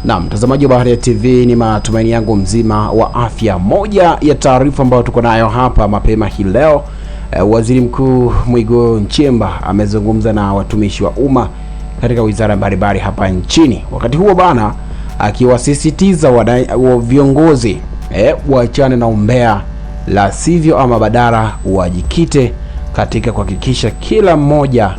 Na mtazamaji wa Baharia TV, ni matumaini yangu mzima wa afya. Moja ya taarifa ambayo tuko nayo hapa mapema hii leo, Waziri Mkuu Mwigulu Nchemba amezungumza na watumishi wa umma katika wizara mbalimbali hapa nchini. Wakati huo bana, akiwasisitiza viongozi waachane na umbea, la sivyo ama badala wajikite katika kuhakikisha kila mmoja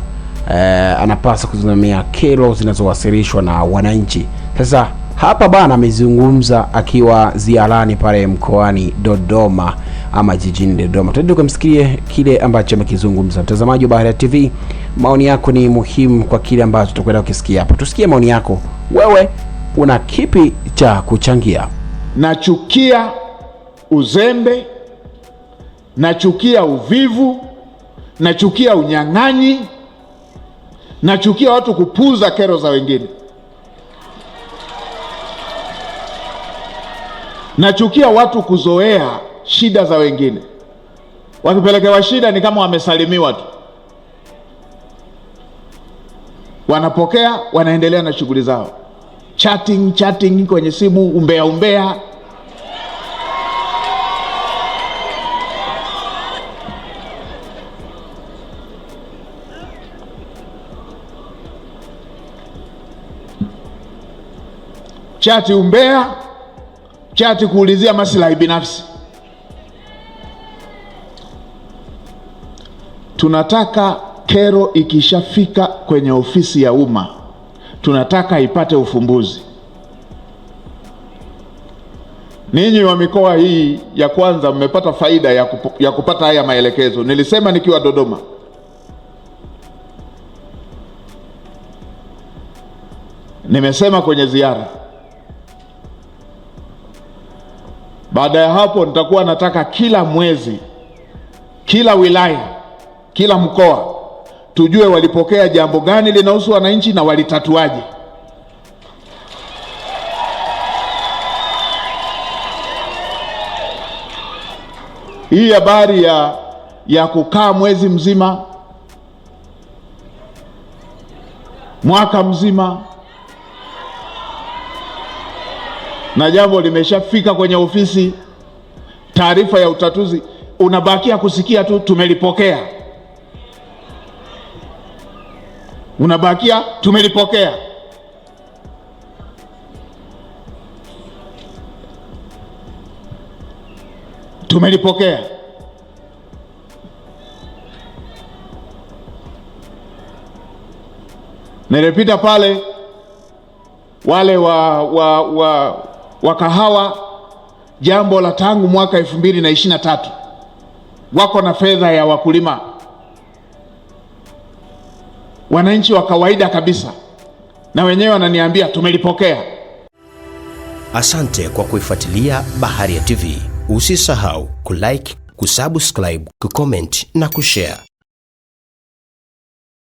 anapaswa kusimamia kero zinazowasilishwa na wananchi. Sasa hapa bana amezungumza akiwa ziarani pale mkoani Dodoma ama jijini Dodoma. Twende tukamsikie kile ambacho amekizungumza. Mtazamaji wa Baharia TV, maoni yako ni muhimu kwa kile ambacho tutakwenda kukisikia hapa. Tusikie maoni yako. Wewe una kipi cha kuchangia? Nachukia uzembe, nachukia uvivu, nachukia unyang'anyi, nachukia watu kupuuza kero za wengine. Nachukia watu kuzoea shida za wengine. Wakipelekewa shida ni kama wamesalimiwa tu, wanapokea, wanaendelea na shughuli zao, chatting kwenye simu, umbea. Chati umbea, chati kuulizia maslahi binafsi. Tunataka kero ikishafika kwenye ofisi ya umma, tunataka ipate ufumbuzi. Ninyi wa mikoa hii ya kwanza mmepata faida ya kupata haya maelekezo. Nilisema nikiwa Dodoma, nimesema kwenye ziara. Baada ya hapo nitakuwa nataka kila mwezi, kila wilaya, kila mkoa tujue walipokea jambo gani linahusu wananchi na walitatuaje. Hii habari ya kukaa mwezi mzima, mwaka mzima, na jambo limeshafika kwenye ofisi, taarifa ya utatuzi, unabakia kusikia tu tumelipokea, unabakia tumelipokea. Tumelipokea. Nilipita pale, wale wa kahawa, jambo la tangu mwaka 2023 wako na fedha ya wakulima, wananchi wa kawaida kabisa, na wenyewe wananiambia tumelipokea. Asante kwa kuifuatilia Baharia TV. Usisahau kulike, kusubscribe, kucomment na kushare.